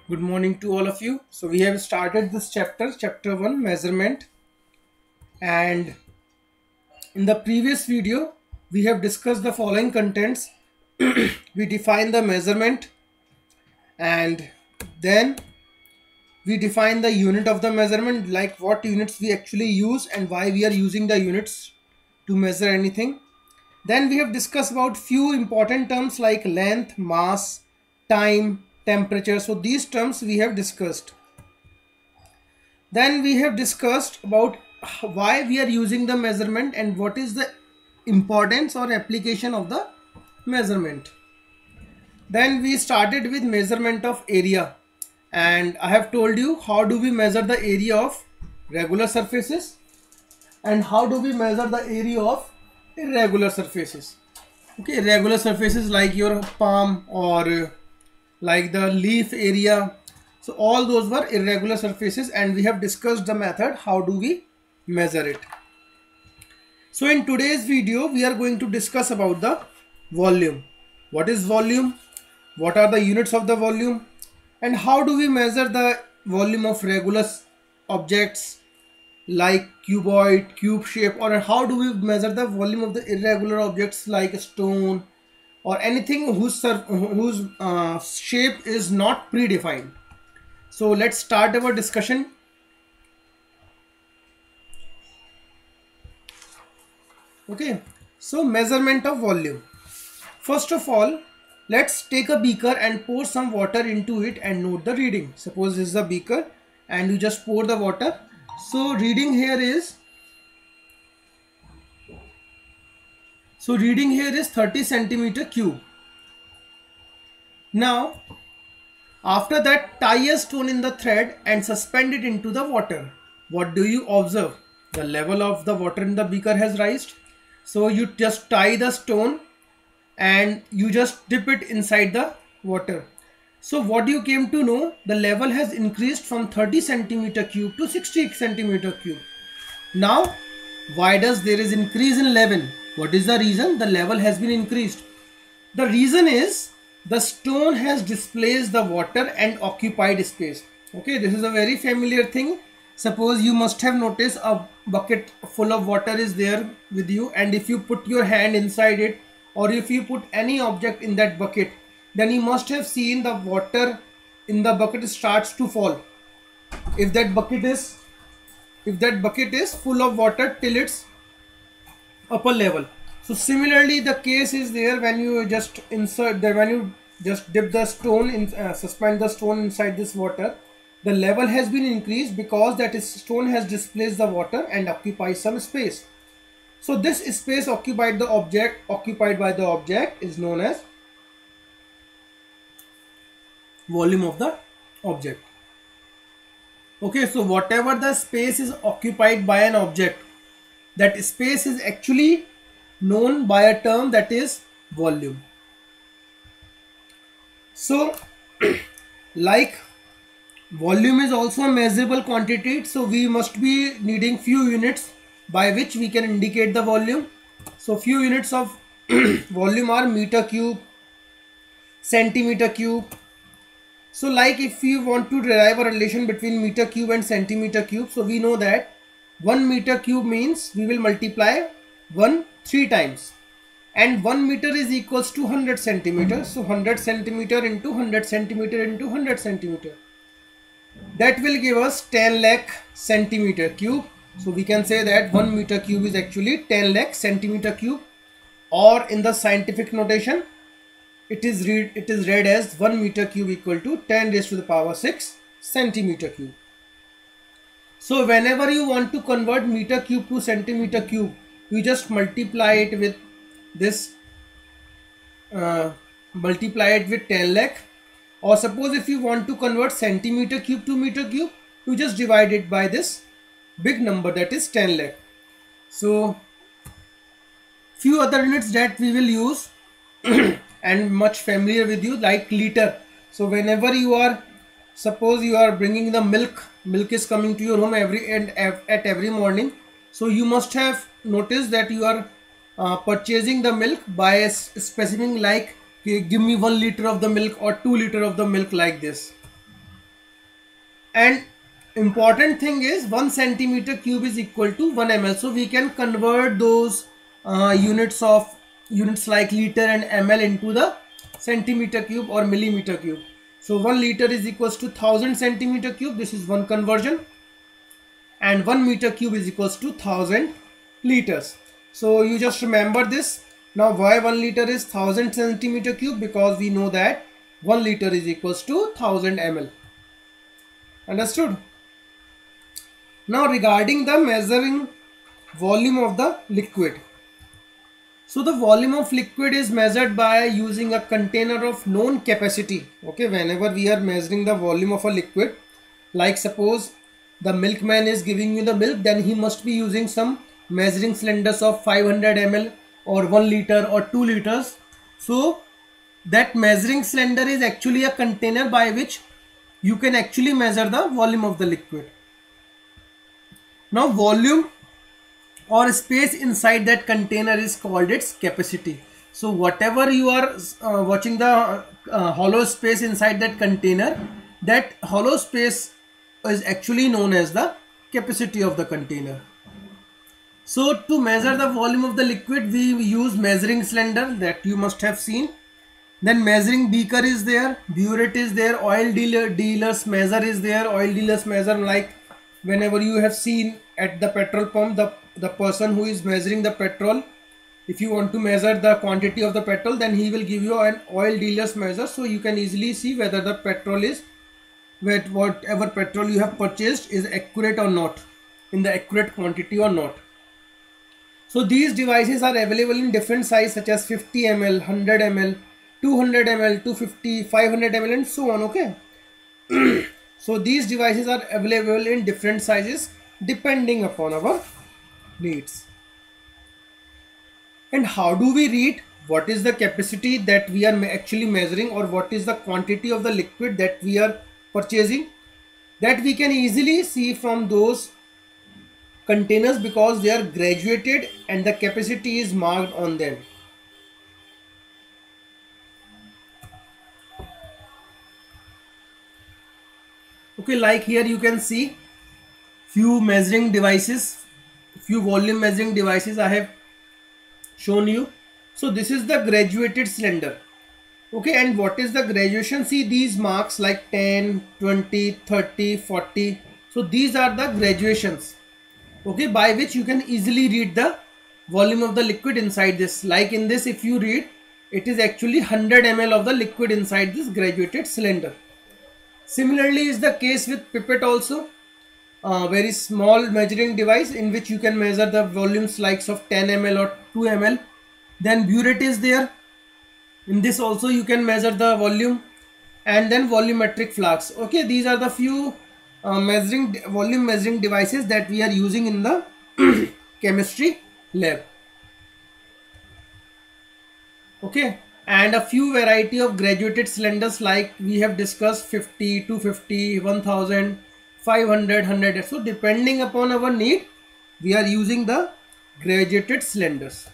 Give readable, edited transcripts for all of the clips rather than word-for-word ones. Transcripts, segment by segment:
Good morning to all of you. So we have started this chapter 1, measurement, and in the previous video we have discussed the following contents. We define the measurement, and then we define the unit of the measurement, like what units we actually use and why we are using the units to measure anything. Then we have discussed about few important terms like length, mass, time, temperature. So these terms we have discussed. Then we have discussed about why we are using the measurement and what is the importance or application of the measurement. Then we started with measurement of area, and I have told you how do we measure the area of regular surfaces and how do we measure the area of irregular surfaces. Okay, regular surfaces like your palm or like the leaf area. So all those were irregular surfaces, and we have discussed the method how do we measure it. So in today's video we are going to discuss about the volume. What is volume? What are the units of the volume? And how do we measure the volume of regular objects like cuboid, cube shape, or how do we measure the volume of the irregular objects like a stone or anything whose shape is not predefined. So let's start our discussion. Okay, so measurement of volume. First of all, let's take a beaker and pour some water into it and note the reading. Suppose this is a beaker and you just pour the water. So reading here is 30 centimeter cube. Now after that, tie a stone in the thread and suspend it into the water. What do you observe? The level of the water in the beaker has risen. So you just tie the stone and you just dip it inside the water. So what you came to know, the level has increased from 30 centimeter cube to 60 centimeter cube. Now, why does there is increase in level? What is the reason? The level has been increased. The reason is the stone has displaced the water and occupied space. Okay, this is a very familiar thing. Suppose you must have noticed a bucket full of water is there with you, and if you put your hand inside it or if you put any object in that bucket, then you must have seen the water in the bucket starts to fall. If that bucket is full of water till its upper level. So similarly the case is there when you just dip the stone in, suspend the stone inside this water. The level has been increased because that stone has displaced the water and occupies some space. So this space occupied by the object is known as volume of the object. Okay, so whatever the space is occupied by an object, that space is actually known by a term that is volume. So like volume is also a measurable quantity, so we must be needing few units by which we can indicate the volume. So few units of volume are meter cube, centimeter cube. So like if you want to derive a relation between meter cube and centimeter cube, so we know that 1 meter cube means we will multiply 1 3 times, and 1 meter is equals to 100 centimeters. So 100 centimeter into 100 centimeter into 100 centimeter, that will give us 10 lakh centimeter cube. So we can say that 1 meter cube is actually 10 lakh centimeter cube, or in the scientific notation it is read as 1 meter cube equal to 10 raised to the power 6 centimeter cube. So whenever you want to convert meter cube to centimeter cube, you just multiply it with this, multiply it with 10 lakh, or suppose if you want to convert centimeter cube to meter cube, you just divide it by this big number, that is 10 lakh. So few other units that we will use and much familiar with you, like liter. So whenever you are, suppose you are bringing the milk is coming to your home at every morning, so you must have noticed that you are purchasing the milk by specifying like, give me 1 liter of the milk or 2 liter of the milk, like this. And important thing is 1 centimeter cube is equal to 1 ml. So we can convert those units like liter and ml into the centimeter cube or millimeter cube. So 1 liter is equals to 1000 centimeter cube. This is one conversion. And 1 meter cube is equals to 1000 liters. So you just remember this. Now why 1 liter is 1000 centimeter cube? Because we know that 1 liter is equals to 1000 ml. Understood? Now regarding the measuring volume of the liquid. So the volume of liquid is measured by using a container of known capacity. Okay, whenever we are measuring the volume of a liquid, like suppose the milkman is giving you the milk, then he must be using some measuring cylinders of 500 ml or 1 liter or 2 liters. So that measuring cylinder is actually a container by which you can actually measure the volume of the liquid. Now volume or space inside that container is called its capacity. So whatever you are watching the hollow space inside that container, that hollow space is actually known as the capacity of the container. So to measure the volume of the liquid, we use measuring cylinder that you must have seen. Then measuring beaker is there, burette is there, oil dealer's measure is there. Oil dealer's measure, like whenever you have seen at the petrol pump, the person who is measuring the petrol, if you want to measure the quantity of the petrol, then he will give you an oil dealer's measure, so you can easily see whether the petrol is, whatever petrol you have purchased is accurate or not, in the accurate quantity or not. So these devices are available in different size such as 50 ml, 100 ml, 200 ml, 250, 500 ml and so on. Okay. So these devices are available in different sizes depending upon our needs. And how do we read what is the capacity that we are actually measuring, or what is the quantity of the liquid that we are purchasing? That we can easily see from those containers because they are graduated and the capacity is marked on them. Okay, like here you can see few measuring devices, few volume measuring devices I have shown you. So this is the graduated cylinder. Okay, and what is the graduation? See these marks like 10, 20, 30, 40. So these are the graduations, okay, by which you can easily read the volume of the liquid inside this. Like in this, if you read, it is actually 100 ml of the liquid inside this graduated cylinder. Similarly is the case with pipette also, a very small measuring device in which you can measure the volumes likes of 10 ml or 2 ml. Then burette is there. In this also you can measure the volume, and then volumetric flasks. Okay, these are the few volume measuring devices that we are using in the chemistry lab. Okay, and a few variety of graduated cylinders like we have discussed 50, 250, 1000, 500, 100. So depending upon our need, we are using the graduated cylinders.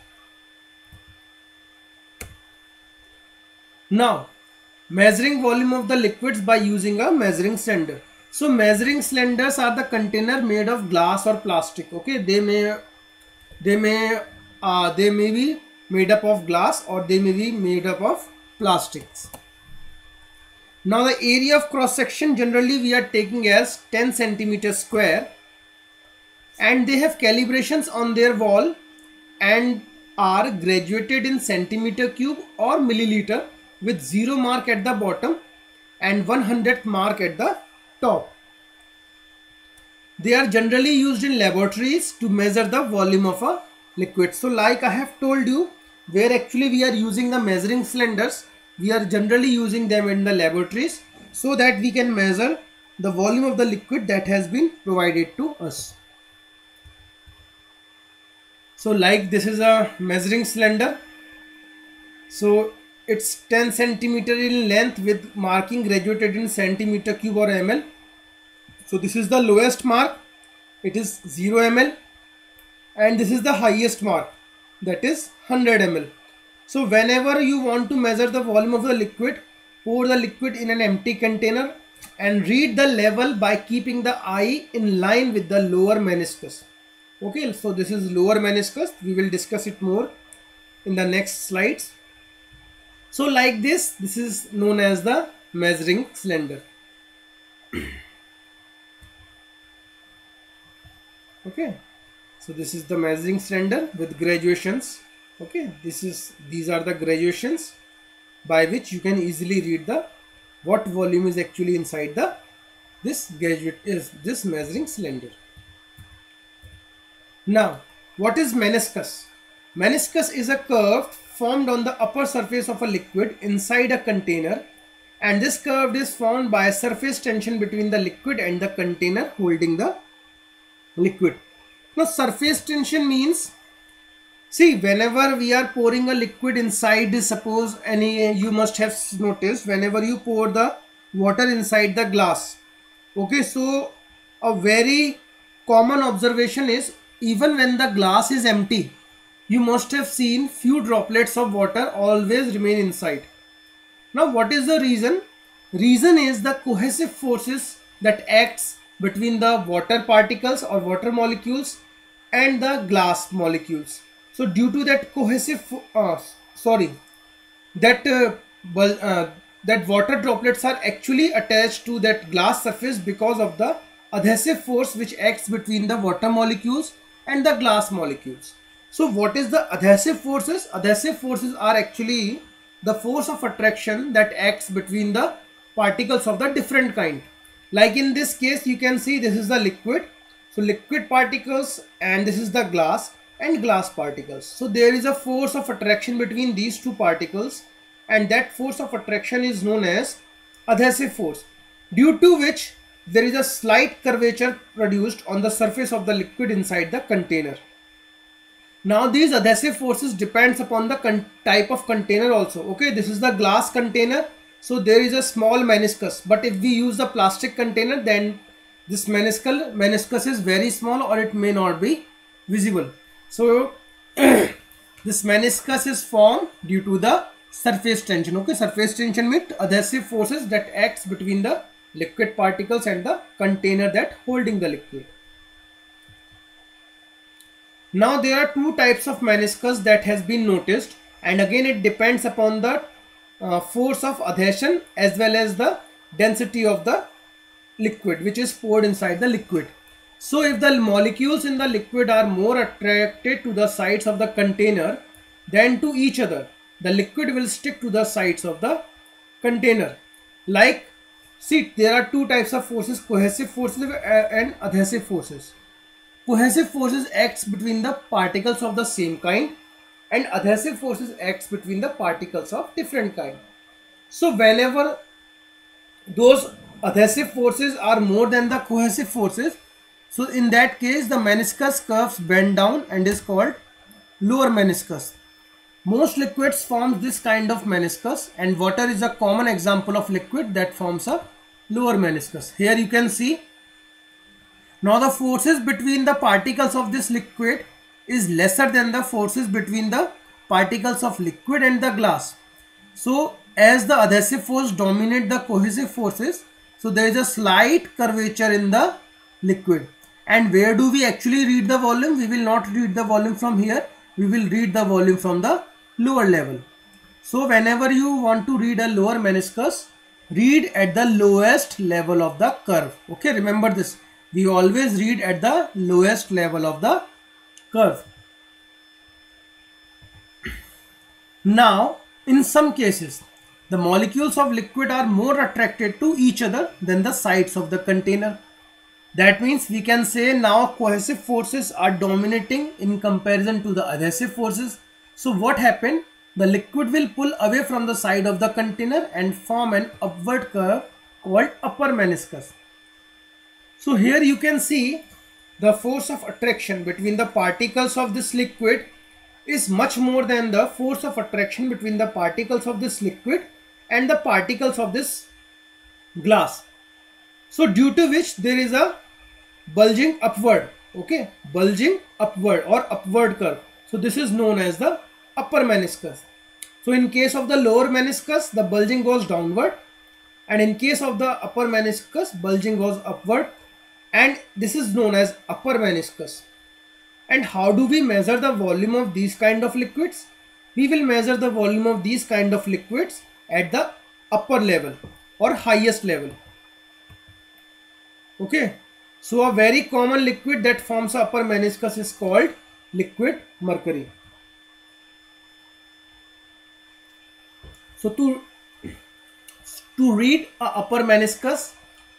Now, measuring volume of the liquids by using a measuring cylinder. So measuring cylinders are the container made of glass or plastic. Okay, they may be made up of glass or they may be made up of plastics. Now the area of cross section generally we are taking as 10 centimeters square, and they have calibrations on their wall and are graduated in centimeter cube or milliliter with 0 mark at the bottom and 100th mark at the top. They are generally used in laboratories to measure the volume of a liquid. So like I have told you, where actually we are using the measuring cylinders, we are generally using them in the laboratories so that we can measure the volume of the liquid that has been provided to us. So like this is a measuring cylinder. So it's 10 centimeter in length with marking graduated in centimeter cube or ml. So this is the lowest mark, it is 0 ml, and this is the highest mark, that is 100 ml. So whenever you want to measure the volume of the liquid, pour the liquid in an empty container and read the level by keeping the eye in line with the lower meniscus. Okay, so this is lower meniscus. We will discuss it more in the next slides. So like this is known as the measuring cylinder. Okay, so this is the measuring cylinder with graduations. Okay, these are the graduations by which you can easily read the what volume is actually inside the this measuring cylinder. Now, what is meniscus? Meniscus is a curve formed on the upper surface of a liquid inside a container, and this curve is formed by a surface tension between the liquid and the container holding the liquid. Now, surface tension means, see, whenever we are pouring a liquid inside, suppose you must have noticed whenever you pour the water inside the glass. Okay, so a very common observation is, even when the glass is empty, you must have seen few droplets of water always remain inside. Now, what is the reason? Reason is the cohesive forces that acts between the water particles or water molecules and the glass molecules. So due to that cohesive, that water droplets are actually attached to that glass surface because of the adhesive force which acts between the water molecules and the glass molecules. So what is the adhesive forces? Adhesive forces are actually the force of attraction that acts between the particles of the different kind. Like in this case, you can see this is the liquid. So liquid particles, and this is the glass and glass particles. So there is a force of attraction between these two particles, and that force of attraction is known as adhesive force, due to which there is a slight curvature produced on the surface of the liquid inside the container. Now these adhesive forces depends upon the type of container also. Okay, this is the glass container, so there is a small meniscus, but if we use the plastic container, then this meniscus is very small, or it may not be visible. So this meniscus is formed due to the surface tension. Okay, surface tension means adhesive forces that acts between the liquid particles and the container that holding the liquid. Now there are two types of meniscus that has been noticed, and again it depends upon the force of adhesion as well as the density of the liquid which is poured inside the liquid. So if the molecules in the liquid are more attracted to the sides of the container than to each other, the liquid will stick to the sides of the container. Like, see, there are two types of forces, cohesive forces and adhesive forces. Cohesive forces acts between the particles of the same kind, and adhesive forces acts between the particles of different kind. So whenever those adhesive forces are more than the cohesive forces, so in that case the meniscus curves bend down and is called lower meniscus. Most liquids form this kind of meniscus, and water is a common example of liquid that forms a lower meniscus. Here you can see, now the forces between the particles of this liquid is lesser than the forces between the particles of liquid and the glass. So as the adhesive force dominate the cohesive forces, so there is a slight curvature in the liquid. And where do we actually read the volume? We will not read the volume from here. We will read the volume from the lower level. So whenever you want to read a lower meniscus, read at the lowest level of the curve. Okay, remember this. We always read at the lowest level of the curve. Now, in some cases, the molecules of liquid are more attracted to each other than the sides of the container. That means we can say now cohesive forces are dominating in comparison to the adhesive forces. So what happened? The liquid will pull away from the side of the container and form an upward curve called upper meniscus. So here you can see the force of attraction between the particles of this liquid is much more than the force of attraction between the particles of this liquid and the particles of this glass. So due to which there is a bulging upward, okay, bulging upward or upward curve. So this is known as the upper meniscus. So in case of the lower meniscus, the bulging goes downward, and in case of the upper meniscus, bulging goes upward, and this is known as upper meniscus. And how do we measure the volume of these kind of liquids? We will measure the volume of these kind of liquids at the upper level or highest level. Okay, so a very common liquid that forms upper meniscus is called liquid mercury. So to read a upper meniscus,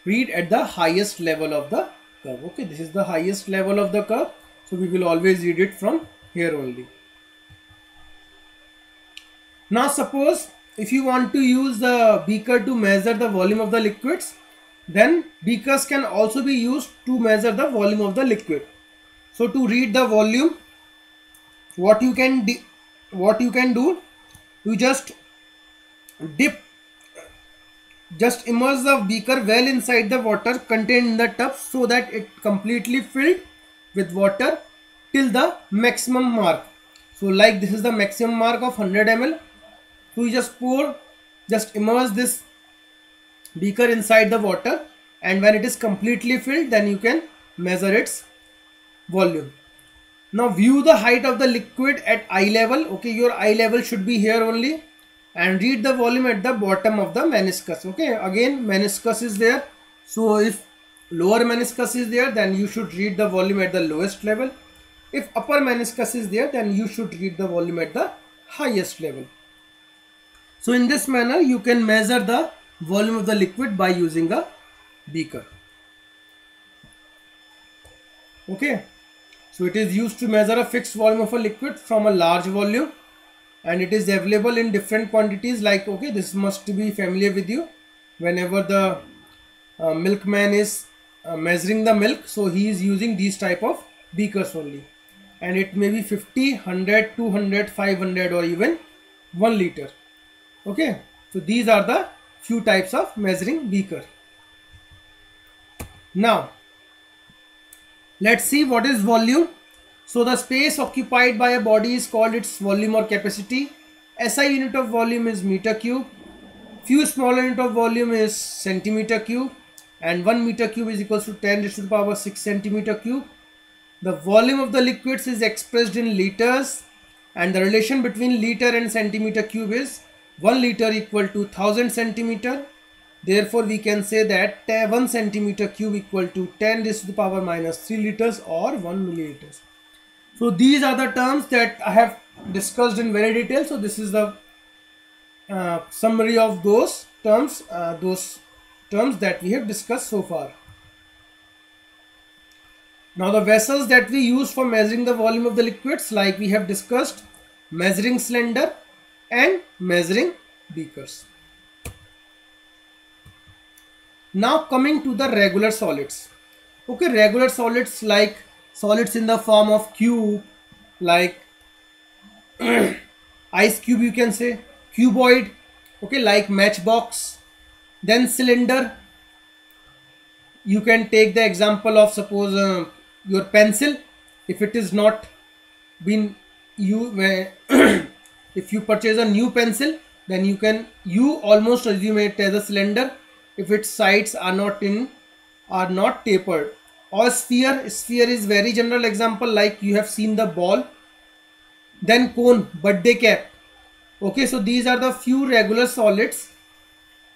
read at the highest level of the curve. Okay, this is the highest level of the curve, so we will always read it from here only. Now suppose if you want to use the beaker to measure the volume of the liquids, then beakers can also be used to measure the volume of the liquid. So to read the volume, what you can do, you just immerse the beaker well inside the water contained in the tub so that it completely filled with water till the maximum mark. So like this is the maximum mark of 100 ml. So you just immerse this beaker inside the water, and when it is completely filled, then you can measure its volume. Now view the height of the liquid at eye level. Okay, your eye level should be here only, and read the volume at the bottom of the meniscus. Okay, again meniscus is there, so if lower meniscus is there, then you should read the volume at the lowest level. If upper meniscus is there, then you should read the volume at the highest level. So in this manner you can measure the volume of the liquid by using a beaker. Okay, so it is used to measure a fixed volume of a liquid from a large volume, and it is available in different quantities. Like, okay, this must be familiar with you. Whenever the milkman is measuring the milk, so he is using these type of beakers only, and it may be 50, 100, 200, 500 or even 1 liter. Okay, so these are the few types of measuring beaker. Now let's see what is volume. So the space occupied by a body is called its volume or capacity. SI unit of volume is meter cube. Few smaller unit of volume is centimeter cube, and 1 meter cube is equals to 10 raised to the power 6 centimeter cube. The volume of the liquids is expressed in liters, and the relation between liter and centimeter cube is 1 liter equal to 1000 centimeter. Therefore we can say that 1 centimeter cube equal to 10 raised to the power minus 3 liters or 1 milliliters. So these are the terms that I have discussed in very detail. So this is the summary of those terms that we have discussed so far. Now the vessels that we use for measuring the volume of the liquids, like we have discussed, measuring cylinder and measuring beakers. Now coming to the regular solids. Okay, regular solids like solids in the form of cube, like ice cube you can say, cuboid, okay, like matchbox. Then cylinder, you can take the example of suppose your pencil. If it is not been if you purchase a new pencil, then you almost assume it as a cylinder if its sides are not tapered. Or sphere is very general example, like you have seen the ball. Then cone, birthday cap. Okay, so these are the few regular solids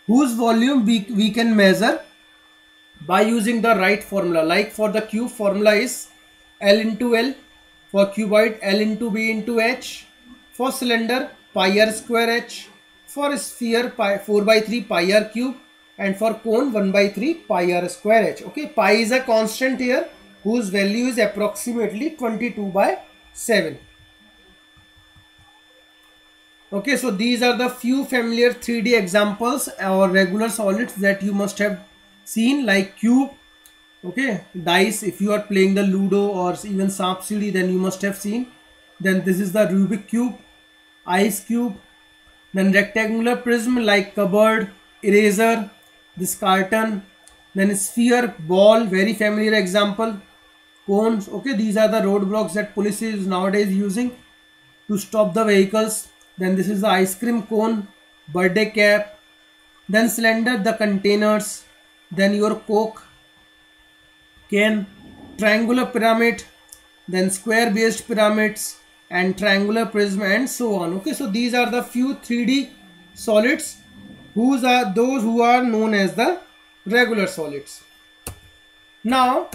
whose volume we can measure by using the right formula. Like for the cube, formula is L into L. For cuboid, L into B into H. For cylinder, pi r square H. For sphere, 4 by 3 pi r cube. And for cone, 1 by 3 pi r square H. Okay, pi is a constant here whose value is approximately 22 by 7. Okay, so these are the few familiar 3D examples or regular solids that you must have seen, like cube. Okay, dice, if you are playing the Ludo or even Saap Sidi, then you must have seen. Then this is the Rubik cube, ice cube. Then rectangular prism like cupboard, eraser, this carton. Then sphere, ball, very familiar example. Cones, okay, these are the roadblocks that police is nowadays using to stop the vehicles. Then this is the ice cream cone, birthday cap, then cylinder, the containers, then your Coke can, triangular pyramid, then square based pyramids, and triangular prism, and so on. Okay, so these are the few 3D solids whose are those who are known as the regular solids. Now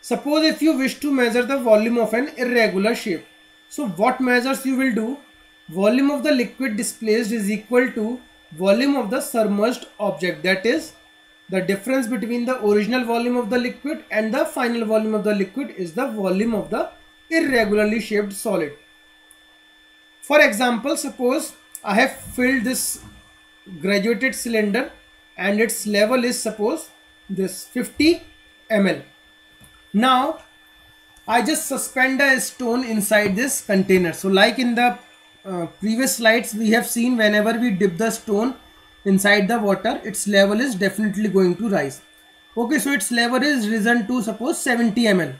suppose if you wish to measure the volume of an irregular shape, so what measures you will do? Volume of the liquid displaced is equal to volume of the submerged object, that is the difference between the original volume of the liquid and the final volume of the liquid is the volume of the irregularly shaped solid. For example, suppose I have filled this graduated cylinder and its level is suppose this 50 ml. Now I just suspend a stone inside this container. So like in the previous slides we have seen, whenever we dip the stone inside the water, its level is definitely going to rise. Okay, so its level is risen to suppose 70 ml.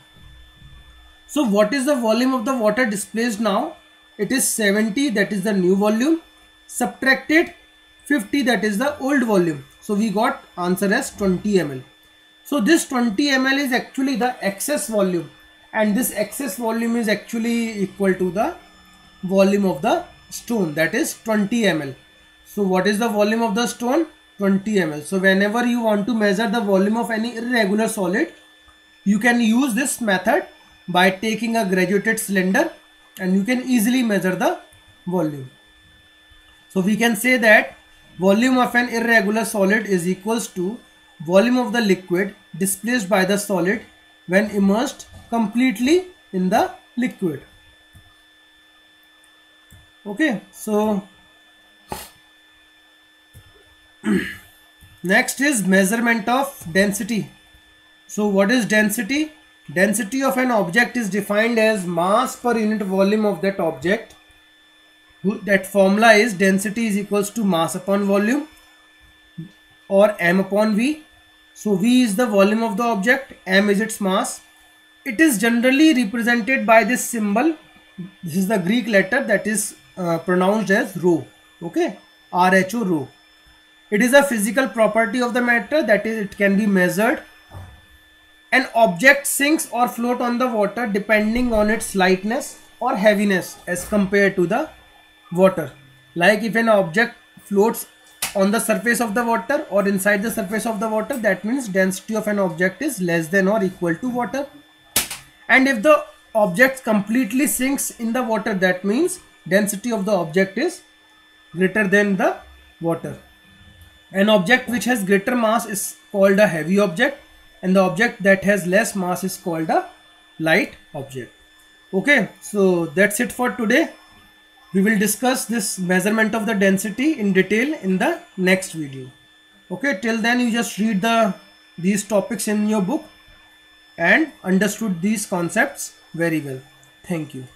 So what is the volume of the water displaced now? It is 70, that is the new volume, subtracted 50, that is the old volume. So we got answer as 20 ml. So this 20 ml is actually the excess volume, and this excess volume is actually equal to the volume of the stone, that is 20 ml. So what is the volume of the stone? 20 ml. So whenever you want to measure the volume of any irregular solid, you can use this method by taking a graduated cylinder and you can easily measure the volume. So we can say that volume of an irregular solid is equals to volume of the liquid displaced by the solid when immersed completely in the liquid. Okay, so next is measurement of density. So what is density? Density of an object is defined as mass per unit volume of that object. That formula is density is equals to mass upon volume, or m upon v. So v is the volume of the object, m is its mass. It is generally represented by this symbol. This is the Greek letter that is pronounced as rho. Okay, RHO, rho. It is a physical property of the matter, that is it can be measured. An object sinks or floats on the water depending on its lightness or heaviness as compared to the water. Like if an object floats on the surface of the water or inside the surface of the water, that means density of an object is less than or equal to water. And if the object completely sinks in the water, that means density of the object is greater than the water. An object which has greater mass is called a heavy object, and the object that has less mass is called a light object. Okay, so that's it for today. We will discuss this measurement of the density in detail in the next video. Okay, till then you just read these topics in your book and understood these concepts very well. Thank you.